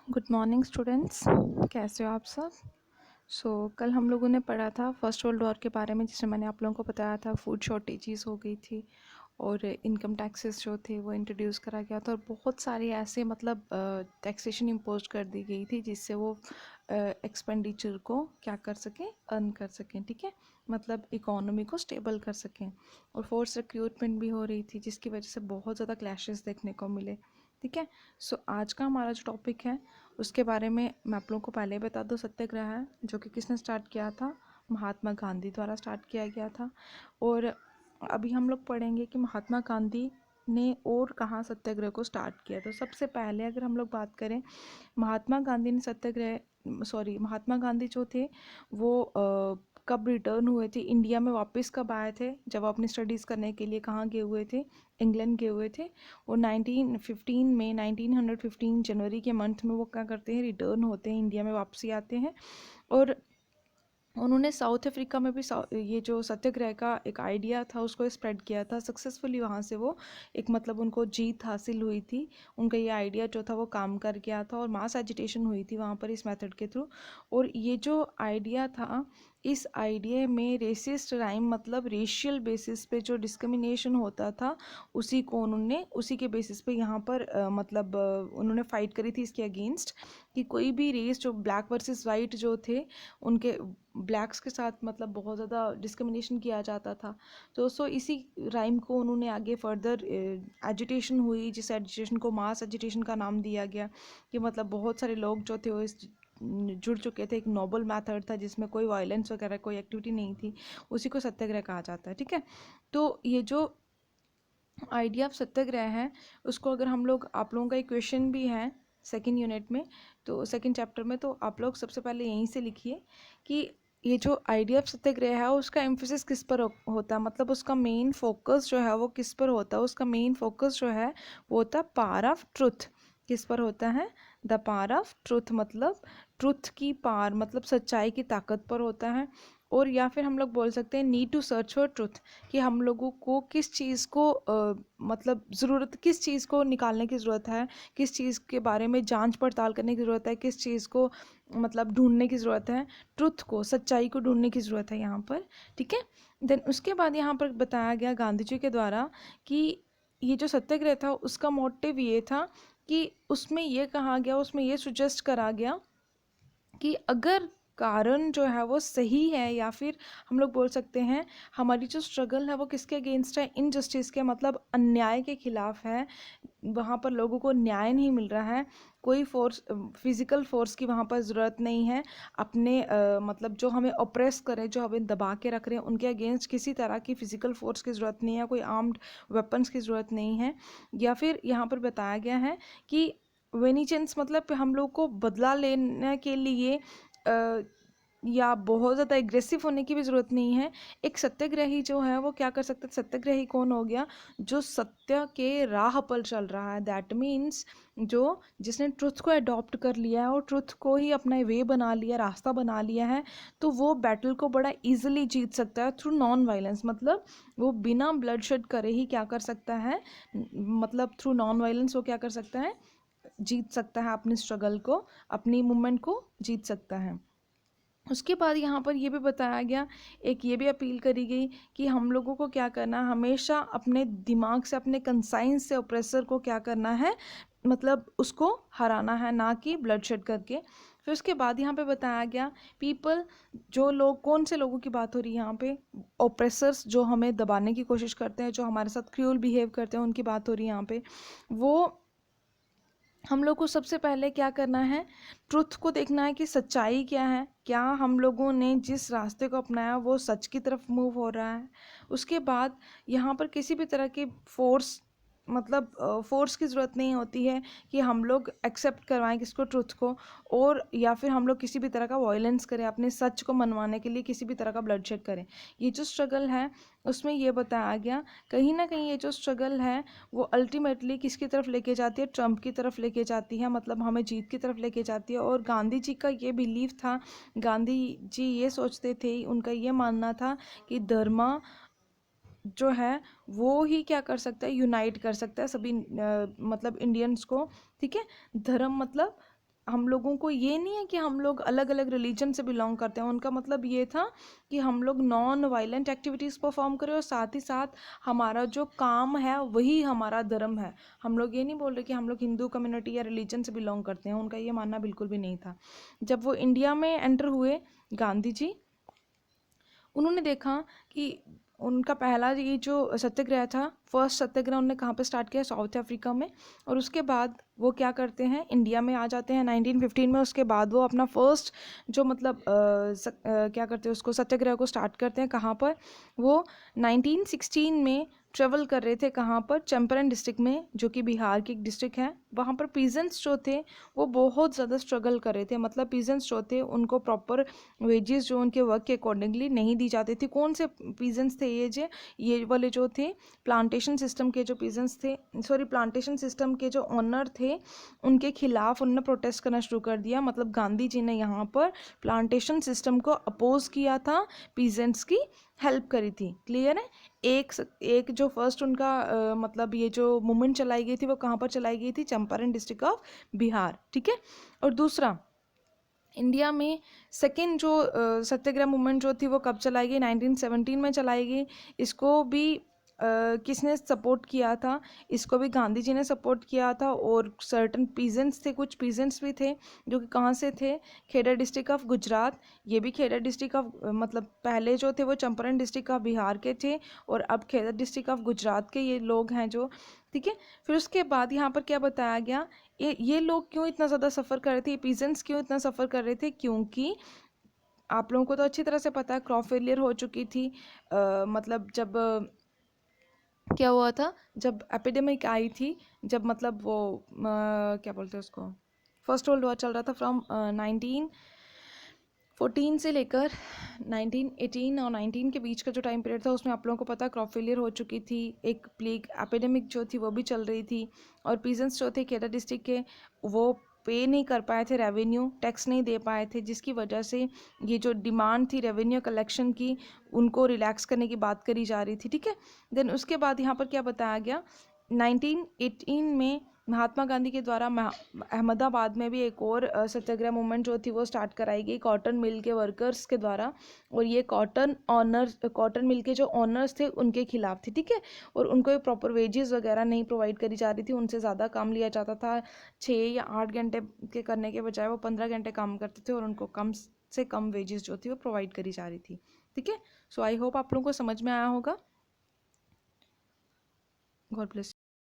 Good morning students, कैसे हो आप सब। कल हम लोगों ने पढ़ा था फर्स्ट वर्ल्ड वॉर के बारे में, जिसमें मैंने आप लोगों को बताया था फूड शॉर्टेजेस हो गई थी और इनकम टैक्सेस जो थे वो इंट्रोड्यूस करा गया था और बहुत सारे ऐसे मतलब टैक्सेशन इम्पोज कर दी गई थी जिससे वो एक्सपेंडिचर को क्या कर सकें, अर्न कर सकें, ठीक है, मतलब इकोनॉमी को स्टेबल कर सकें। और फोर्स रिक्रूटमेंट भी हो रही थी जिसकी वजह से बहुत ज़्यादा क्लैशेस देखने को मिले, ठीक है। आज का हमारा जो टॉपिक है उसके बारे में मैं आप लोगों को पहले ही बता दूं। सत्याग्रह है जो कि किसने स्टार्ट किया था, महात्मा गांधी द्वारा स्टार्ट किया गया था। और अभी हम लोग पढ़ेंगे कि महात्मा गांधी ने और कहाँ सत्याग्रह को स्टार्ट किया। तो सबसे पहले अगर हम लोग बात करें, महात्मा गांधी ने महात्मा गांधी जो थे वो कब रिटर्न हुए थे, इंडिया में वापस कब आए थे, जब वो अपनी स्टडीज़ करने के लिए कहाँ गए हुए थे, इंग्लैंड गए हुए थे। और 1915 में 1915 जनवरी के मंथ में वो क्या करते हैं, रिटर्न होते हैं, इंडिया में वापसी आते हैं। और उन्होंने साउथ अफ्रीका में भी ये जो सत्याग्रह का एक आइडिया था उसको स्प्रेड किया था सक्सेसफुली। वहाँ से वो एक मतलब उनको जीत हासिल हुई थी, उनका ये आइडिया जो था वो काम कर गया था और मास एजिटेशन हुई थी वहाँ पर इस मेथड के थ्रू। और ये जो आइडिया था, इस आइडिया में रेसिस्ट राइम मतलब रेशियल बेसिस पे जो डिस्क्रिमिनेशन होता था उसी को उन्होंने उसी के बेसिस पे यहाँ पर उन्होंने फाइट करी थी इसके अगेंस्ट, कि कोई भी रेस जो ब्लैक वर्सेस वाइट जो थे उनके ब्लैक्स के साथ मतलब बहुत ज़्यादा डिस्क्रिमिनेशन किया जाता था। तो इसी राइम को उन्होंने आगे फर्दर एजिटेशन हुई, जिस एजिटेशन को मास एजिटेशन का नाम दिया गया, कि मतलब बहुत सारे लोग जो थे वो इस जुड़ चुके थे। एक नोबल मेथड था जिसमें कोई वायलेंस वगैरह कोई एक्टिविटी नहीं थी, उसी को सत्याग्रह कहा जाता है, ठीक है। तो ये जो आइडिया ऑफ सत्याग्रह है उसको अगर हम लोग, आप लोगों का एक क्वेश्चन भी है सेकेंड यूनिट में, तो सेकेंड चैप्टर में, तो आप लोग सबसे पहले यहीं से लिखिए कि ये जो आइडिया ऑफ सत्याग्रह है उसका एम्फेसिस किस पर होता है, मतलब उसका मेन फोकस जो है वो किस पर होता है। उसका मेन फोकस जो है वो होता है पावर ऑफ ट्रुथ। किस पर होता है? द पावर ऑफ ट्रुथ, मतलब ट्रुथ की पावर, मतलब सच्चाई की ताकत पर होता है। और या फिर हम लोग बोल सकते हैं need to search for truth, कि हम लोगों को किस चीज़ को मतलब ज़रूरत, किस चीज़ को निकालने की ज़रूरत है, किस चीज़ के बारे में जांच पड़ताल करने की ज़रूरत है, किस चीज़ को मतलब ढूंढने की ज़रूरत है, ट्रुथ को, सच्चाई को ढूंढने की ज़रूरत है यहाँ पर, ठीक है। देन उसके बाद यहाँ पर बताया गया गांधी जी के द्वारा कि ये जो सत्याग्रह था उसका मोटिव ये था कि उसमें ये कहा गया, उसमें ये सुजेस्ट करा गया कि अगर कारण जो है वो सही है, या फिर हम लोग बोल सकते हैं हमारी जो स्ट्रगल है वो किसके अगेंस्ट है, इनजस्टिस के, मतलब अन्याय के खिलाफ है। वहाँ पर लोगों को न्याय नहीं मिल रहा है, कोई फोर्स, फिजिकल फोर्स की वहाँ पर ज़रूरत नहीं है। अपने मतलब जो हमें ऑप्रेस करें, जो हमें दबा के रख रहे हैं, उनके अगेंस्ट किसी तरह की फिजिकल फोर्स की ज़रूरत नहीं है, कोई आर्म्ड वेपन्स की ज़रूरत नहीं है। या फिर यहाँ पर बताया गया है कि वेनिजेंस, मतलब हम लोग को बदला लेने के लिए या बहुत ज़्यादा एग्रेसिव होने की भी ज़रूरत नहीं है। एक सत्याग्रही जो है वो क्या कर सकता है, सत्याग्रही कौन हो गया, जो सत्य के राह पर चल रहा है, दैट मीन्स जो जिसने ट्रुथ को अडॉप्ट कर लिया है और ट्रुथ को ही अपना वे बना लिया, रास्ता बना लिया है, तो वो बैटल को बड़ा इजीली जीत सकता है थ्रू नॉन वायलेंस। मतलब वो बिना ब्लड शेड करे ही क्या कर सकता है, मतलब थ्रू नॉन वायलेंस वो क्या कर सकता है, जीत सकता है अपनी स्ट्रगल को, अपनी मूवमेंट को जीत सकता है। उसके बाद यहाँ पर ये भी बताया गया, एक ये भी अपील करी गई कि हम लोगों को क्या करना है, हमेशा अपने दिमाग से, अपने कंसाइंस से ऑप्रेसर को क्या करना है, मतलब उसको हराना है, ना कि ब्लड शेड करके। फिर उसके बाद यहाँ पे बताया गया पीपल, जो लोग, कौन से लोगों की बात हो रही है यहाँ पे, ऑप्रेसर्स जो हमें दबाने की कोशिश करते हैं, जो हमारे साथ क्रूअल बिहेव करते हैं, उनकी बात हो रही है यहाँ पे। वो हम लोग को सबसे पहले क्या करना है, ट्रुथ को देखना है कि सच्चाई क्या है, क्या हम लोगों ने जिस रास्ते को अपनाया वो सच की तरफ मूव हो रहा है। उसके बाद यहाँ पर किसी भी तरह की फोर्स, मतलब फोर्स की ज़रूरत नहीं होती है कि हम लोग एक्सेप्ट करवाएं किसको, ट्रुथ को, और या फिर हम लोग किसी भी तरह का वायलेंस करें अपने सच को मनवाने के लिए, किसी भी तरह का ब्लड शेड करें। ये जो स्ट्रगल है उसमें ये बताया गया, कहीं ना कहीं ये जो स्ट्रगल है वो अल्टीमेटली किसकी तरफ लेके जाती है, ट्रम्प की तरफ लेके जाती है, मतलब हमें जीत की तरफ लेके जाती है। और गांधी जी का ये बिलीव था, गांधी जी ये सोचते थे, उनका ये मानना था कि धर्म जो है वो ही क्या कर सकता है, यूनाइट कर सकता है सभी मतलब इंडियंस को, ठीक है। धर्म मतलब हम लोगों को ये नहीं है कि हम लोग अलग अलग रिलीजन से बिलोंग करते हैं, उनका मतलब ये था कि हम लोग नॉन वायलेंट एक्टिविटीज़ परफॉर्म करें और साथ ही साथ हमारा जो काम है वही हमारा धर्म है। हम लोग ये नहीं बोल रहे कि हम लोग हिंदू कम्युनिटी या रिलीजन से बिलोंग करते हैं, उनका ये मानना बिल्कुल भी नहीं था। जब वो इंडिया में एंटर हुए गांधी जी, उन्होंने देखा कि उनका पहला ये जो सत्याग्रह था, फर्स्ट सत्याग्रह उन्होंने कहाँ पे स्टार्ट किया, साउथ अफ्रीका में। और उसके बाद वो क्या करते हैं, इंडिया में आ जाते हैं 1915 में। उसके बाद वो अपना फर्स्ट जो मतलब क्या करते हैं उसको, सत्याग्रह को स्टार्ट करते हैं। कहाँ पर, वो 1916 में ट्रेवल कर रहे थे, कहाँ पर, चंपारण डिस्ट्रिक्ट में, जो कि बिहार की एक डिस्ट्रिक्ट है। वहाँ पर पीजेंट्स जो थे वो बहुत ज़्यादा स्ट्रगल कर रहे थे। मतलब पीजेंट्स जो थे उनको प्रॉपर वेजेस जो उनके वर्क के अकॉर्डिंगली नहीं दी जाती थी। कौन से पीजेंट्स थे ये वाले जो थे प्लांटेशन सिस्टम के जो पीजेंट्स थे, सॉरी प्लांटेशन सिस्टम के जो ऑनर थे, उनके खिलाफ उन्होंने प्रोटेस्ट करना शुरू कर दिया। मतलब गांधी जी ने यहाँ पर प्लांटेशन सिस्टम को अपोज किया था, पीजेंट्स की हेल्प करी थी। क्लियर है। एक जो फर्स्ट उनका मतलब ये जो मूवमेंट चलाई गई थी वो कहाँ पर चलाई गई थी, चंपारण डिस्ट्रिक्ट ऑफ बिहार। ठीक है। और दूसरा, इंडिया में सेकेंड जो सत्याग्रह मूवमेंट जो थी वो कब चलाई गई, 1917 में चलाई गई। इसको भी किसने सपोर्ट किया था, इसको भी गांधी जी ने सपोर्ट किया था। और सर्टन पीजेंट्स थे, कुछ पीजेंट्स भी थे जो कि कहाँ से थे, खेड़ा डिस्ट्रिक्ट ऑफ गुजरात। ये भी खेड़ा डिस्ट्रिक्ट ऑफ मतलब पहले जो थे वो चंपारण डिस्ट्रिक्ट ऑफ बिहार के थे और अब खेड़ा डिस्ट्रिक्ट ऑफ गुजरात के ये लोग हैं जो। ठीक है। फिर उसके बाद यहाँ पर क्या बताया गया, ये लोग क्यों इतना ज़्यादा सफ़र कर रहे थे, ये पीजेंट्स क्यों इतना सफ़र कर रहे थे, क्योंकि आप लोगों को तो अच्छी तरह से पता है क्रॉप फेलियर हो चुकी थी। मतलब जब क्या हुआ था, जब एपिडेमिक आई थी, जब मतलब वो क्या बोलते हैं उसको, फर्स्ट वर्ल्ड वॉर चल रहा था फ्रॉम 1914 से लेकर 1918 और 19 के बीच का जो टाइम पीरियड था, उसमें आप लोगों को पता है क्रॉप फेलियर हो चुकी थी, एक प्लेग एपिडेमिक जो थी वो भी चल रही थी। और पीजेंट्स जो थे खेड़ा डिस्ट्रिक्ट के, वो पे नहीं कर पाए थे, रेवेन्यू टैक्स नहीं दे पाए थे, जिसकी वजह से ये जो डिमांड थी रेवेन्यू कलेक्शन की, उनको रिलैक्स करने की बात करी जा रही थी। ठीक है। देन उसके बाद यहाँ पर क्या बताया गया, 1918 में महात्मा गांधी के द्वारा अहमदाबाद में भी एक और सत्याग्रह मूवमेंट जो थी वो स्टार्ट कराई गई कॉटन मिल के वर्कर्स के द्वारा। और ये कॉटन मिल के जो ऑनर्स थे उनके खिलाफ थी। ठीक है। और उनको प्रॉपर वेजेस वगैरह नहीं प्रोवाइड करी जा रही थी, उनसे ज़्यादा काम लिया जाता था। 6 या 8 घंटे के करने के बजाय वो 15 घंटे काम करते थे और उनको कम से कम वेजेस जो थी वो प्रोवाइड करी जा रही थी। ठीक है। सो आई होप आप लोगों को समझ में आया होगा। God bless.